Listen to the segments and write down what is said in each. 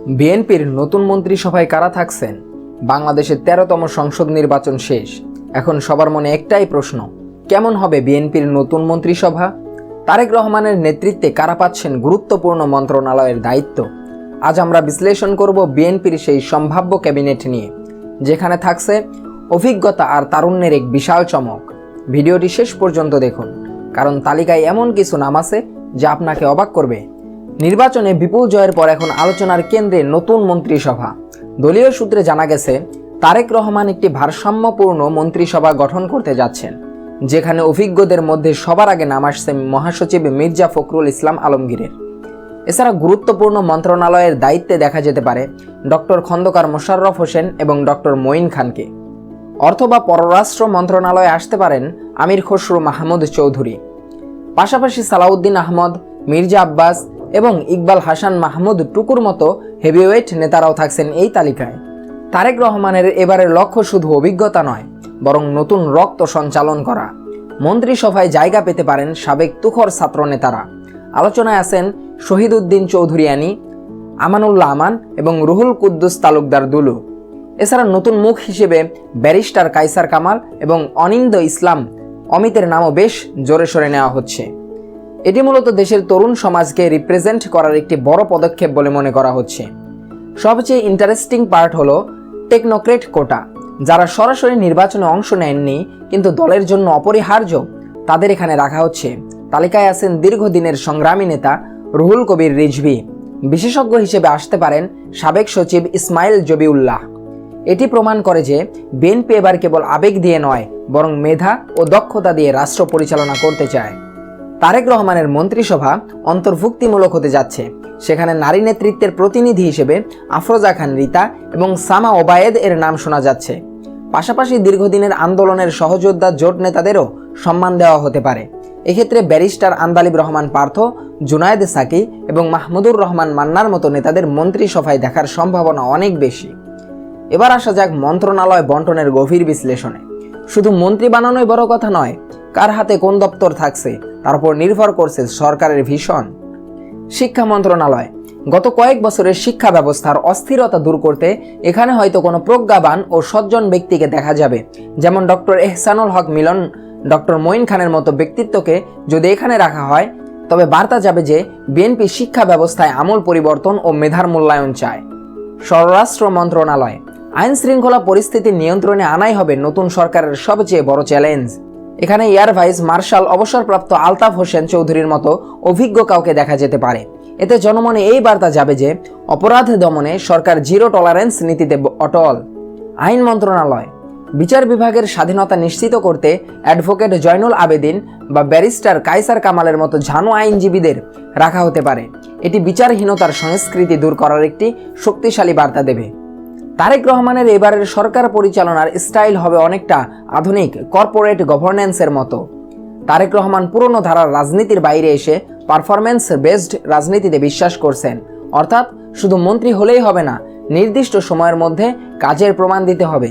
বিএনপির নতুন মন্ত্রিসভায় কারা থাকছেন? বাংলাদেশের ১৩তম সংসদ নির্বাচন শেষ। এখন সবার মনে একটাই প্রশ্ন, কেমন হবে বিএনপির নতুন মন্ত্রিসভা? তারেক রহমানের নেতৃত্বে কারা পাচ্ছেন গুরুত্বপূর্ণ মন্ত্রণালয়ের দায়িত্ব? আজ আমরা বিশ্লেষণ করব বিএনপির সেই সম্ভাব্য ক্যাবিনেট নিয়ে, যেখানে থাকছে অভিজ্ঞতা আর তারুণ্যের এক বিশাল চমক। ভিডিওটি শেষ পর্যন্ত দেখুন, কারণ তালিকায় এমন কিছু নাম আছে যা আপনাকে অবাক করবে। নির্বাচনে বিপুল জয়ের পর এখন আলোচনার কেন্দ্রে নতুন মন্ত্রিসভা। দলীয় সূত্রে জানা গেছে তারেক রহমান একটি ভারসাম্যপূর্ণ মন্ত্রিসভা গঠন করতে যাচ্ছেন, যেখানে অভিজ্ঞদের মধ্যে সবার আগে নাম আসছে মহাসচিব মির্জা ফখরুল ইসলাম আলমগীরের। এছাড়া গুরুত্বপূর্ণ মন্ত্রণালয়ের দায়িত্বে দেখা যেতে পারে ডক্টর খন্দকার মোশাররফ হোসেন এবং ডক্টর মঈন খানকে। অর্থ বা পররাষ্ট্র মন্ত্রণালয়ে আসতে পারেন আমির খসরু মাহমুদ চৌধুরী। পাশাপাশি সালাউদ্দিন আহমদ, মির্জা আব্বাস এবং ইকবাল হাসান মাহমুদ টুকুর মতো হেভিওয়েট নেতারাও থাকছেন এই তালিকায়। তারেক রহমানের এবারের লক্ষ্য শুধু অভিজ্ঞতা নয়, বরং নতুন রক্ত সঞ্চালন করা। মন্ত্রিসভায় জায়গা পেতে পারেন সাবেক তুখর ছাত্র নেতারা। আলোচনায় আছেন শহীদ উদ্দিন চৌধুরিয়ানি, আমানুল্লাহ আমান এবং রুহুল কুদ্দুস তালুকদার দুলু। এছাড়া নতুন মুখ হিসেবে ব্যারিস্টার কায়সার কামাল এবং অনিন্দ ইসলাম অমিতের নামও বেশ জোরে সোরে নেওয়া হচ্ছে। এটি মূলত দেশের তরুণ সমাজকে রিপ্রেজেন্ট করার একটি বড় পদক্ষেপ বলে মনে করা হচ্ছে। সবচেয়ে ইন্টারেস্টিং পার্ট হলো টেকনোক্রেট কোটা, যারা সরাসরি নির্বাচনে অংশ নেননি কিন্তু দলের জন্য অপরিহার্য, তাদের এখানে রাখা হচ্ছে। তালিকায় আছেন দীর্ঘদিনের সংগ্রামী নেতা রুহুল কবির রিজভী। বিশেষজ্ঞ হিসেবে আসতে পারেন সাবেক সচিব ইসমাইল জবিউল্লাহ। এটি প্রমাণ করে যে বিএনপি এবার কেবল আবেগ দিয়ে নয়, বরং মেধা ও দক্ষতা দিয়ে রাষ্ট্র পরিচালনা করতে চায়। তারেক রহমানের মন্ত্রিসভা অন্তর্ভুক্তিমূলক হতে যাচ্ছে। সেখানে নারী নেতৃত্বের প্রতিনিধি হিসেবে আফরোজা খান রিতা এবং সামা ওবায়েদ এর নাম শোনা যাচ্ছে। পাশাপাশি দীর্ঘদিনের আন্দোলনের সহযোদ্ধা জোট নেতাদেরও সম্মান দেওয়া হতে পারে। এক্ষেত্রে ব্যারিস্টার আন্দালিব রহমান পার্থ, জুনায়েদ সাকি এবং মাহমুদুর রহমান মান্নার মতো নেতাদের মন্ত্রিসভায় দেখার সম্ভাবনা অনেক বেশি। এবার আসা যাক মন্ত্রণালয় বন্টনের গভীর বিশ্লেষণে। শুধু মন্ত্রী বানানোই বড় কথা নয়, কার হাতে কোন দপ্তর থাকছে তার উপর নির্ভর করছে সরকারের ভিশন। শিক্ষা মন্ত্রণালয় গত কয়েক বছরের শিক্ষা ব্যবস্থার অস্থিরতা দূর করতে এখানে হয়তো কোনো প্রজ্ঞাবান ও সজ্জন ব্যক্তিকে দেখা যাবে, যেমন ডক্টর এহসানুল হক মিলন, ডক্টর মঈন খানের মতো ব্যক্তিত্বকে যদি এখানে রাখা হয়, তবে বার্তা যাবে যে বিএনপি শিক্ষা ব্যবস্থায় আমূল পরিবর্তন ও মেধার মূল্যায়ন চায়। স্বরাষ্ট্র মন্ত্রণালয় আইন শৃঙ্খলা পরিস্থিতি নিয়ন্ত্রণে আনাই হবে নতুন সরকারের সবচেয়ে বড় চ্যালেঞ্জ। এখানে এয়ার ভাইস মার্শাল অবসরপ্রাপ্ত আলতাফ হোসেন চৌধুরীর মতো অভিজ্ঞ কাউকে দেখা যেতে পারে। এতে জনমনে এই বার্তা যাবে যে অপরাধ দমনে সরকার জিরো টলারেন্স নীতিতে অটল। আইন মন্ত্রণালয় বিচার বিভাগের স্বাধীনতা নিশ্চিত করতে অ্যাডভোকেট জয়নুল আবেদিন বা ব্যারিস্টার কায়সার কামালের মতো ঝানু আইনজীবীদের রাখা হতে পারে। এটি বিচারহীনতার সংস্কৃতি দূর করার একটি শক্তিশালী বার্তা দেবে। তারেক রহমানের এবারের সরকার পরিচালনার স্টাইল হবে অনেকটা আধুনিক কর্পোরেট গভর্নেন্সের মতো। তারেক রহমান পুরনো ধারার রাজনীতির বাইরে এসে পারফরম্যান্স বেসড রাজনীতিতে বিশ্বাস করছেন। অর্থাৎ শুধু মন্ত্রী হলেই হবে না, নির্দিষ্ট সময়ের মধ্যে কাজের প্রমাণ দিতে হবে।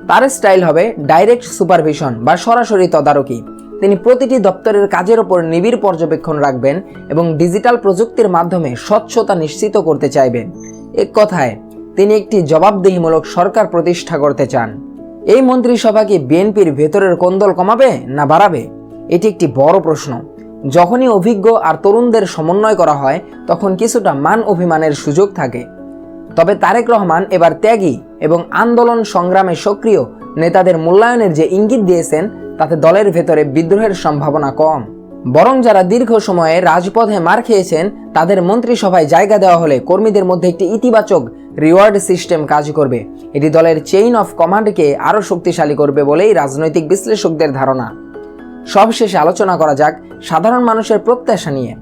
তার স্টাইল হবে ডাইরেক্ট সুপারভিশন বা সরাসরি তদারকি। তিনি প্রতিটি দপ্তরের কাজের ওপর নিবিড় পর্যবেক্ষণ রাখবেন এবং ডিজিটাল প্রযুক্তির মাধ্যমে স্বচ্ছতা নিশ্চিত করতে চাইবেন। এক কথায় তিনি একটি জবাবদিহিমূলক সরকার প্রতিষ্ঠা করতে চান। এই মন্ত্রিসভা কি বিএনপির ভেতরের কোন্দল কমাবে না বাড়াবে? এটি একটি বড় প্রশ্ন। যখনই অভিজ্ঞ আর তরুণদের সমন্বয় করা হয়, তখন কিছুটা মান অভিমানের সুযোগ থাকে। তবে তারেক রহমান এবার ত্যাগী এবং আন্দোলন সংগ্রামে সক্রিয় নেতাদের মূল্যায়নের যে ইঙ্গিত দিয়েছেন, তাতে দলের ভেতরে বিদ্রোহের সম্ভাবনা কম। বরং যারা দীর্ঘ সময়ে রাজপথে মার খেয়েছেন, তাদের মন্ত্রিসভায় জায়গা দেওয়া হলে কর্মীদের মধ্যে একটি ইতিবাচক রিওয়ার্ড সিস্টেম কাজ করবে। এটি দলের চেইন অফ কমান্ডকে আরও শক্তিশালী করবে বলেই রাজনৈতিক বিশ্লেষকদের ধারণা। সবশেষে আলোচনা করা যাক সাধারণ মানুষের প্রত্যাশা নিয়ে।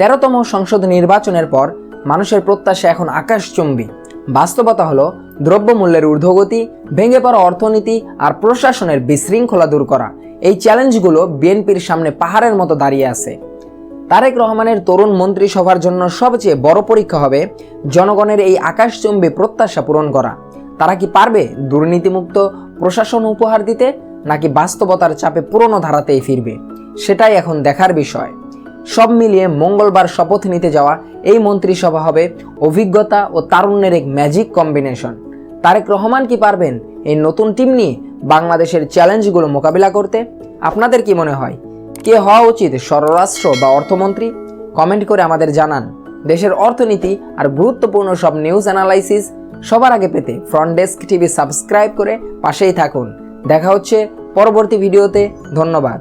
১৩তম সংসদ নির্বাচনের পর মানুষের প্রত্যাশা এখন আকাশচুম্বী। বাস্তবতা হলো দ্রব্যমূল্যের ঊর্ধ্বগতি, ভেঙে পড়া অর্থনীতি আর প্রশাসনের বিশৃঙ্খলা দূর করা। এই চ্যালেঞ্জগুলো বিএনপির সামনে পাহাড়ের মতো দাঁড়িয়ে আছে। তারেক রহমানের তরুণ মন্ত্রিসভার জন্য সবচেয়ে বড় পরীক্ষা হবে জনগণের এই আকাশচুম্বী প্রত্যাশা পূরণ করা। তারা কি পারবে দুর্নীতিমুক্ত প্রশাসন উপহার দিতে, নাকি বাস্তবতার চাপে পুরনো ধারাতেই ফিরবে? সেটাই এখন দেখার বিষয়। সব মিলিয়ে মঙ্গলবার শপথ নিতে যাওয়া এই মন্ত্রিসভা হবে অভিজ্ঞতা ও তারুণ্যের এক ম্যাজিক কম্বিনেশন। তারেক রহমান কি পারবেন এই নতুন টিম নিয়ে বাংলাদেশের চ্যালেঞ্জগুলো মোকাবিলা করতে? আপনাদের কি মনে হয়, কে হওয়া উচিত স্বরাষ্ট্র বা অর্থমন্ত্রী? কমেন্ট করে আমাদের জানান। দেশের অর্থনীতি আর গুরুত্বপূর্ণ সব নিউজ অ্যানালাইসিস সবার আগে পেতে ফ্রন্ট ডেস্ক টিভি সাবস্ক্রাইব করে পাশেই থাকুন। দেখা হচ্ছে পরবর্তী ভিডিওতে। ধন্যবাদ।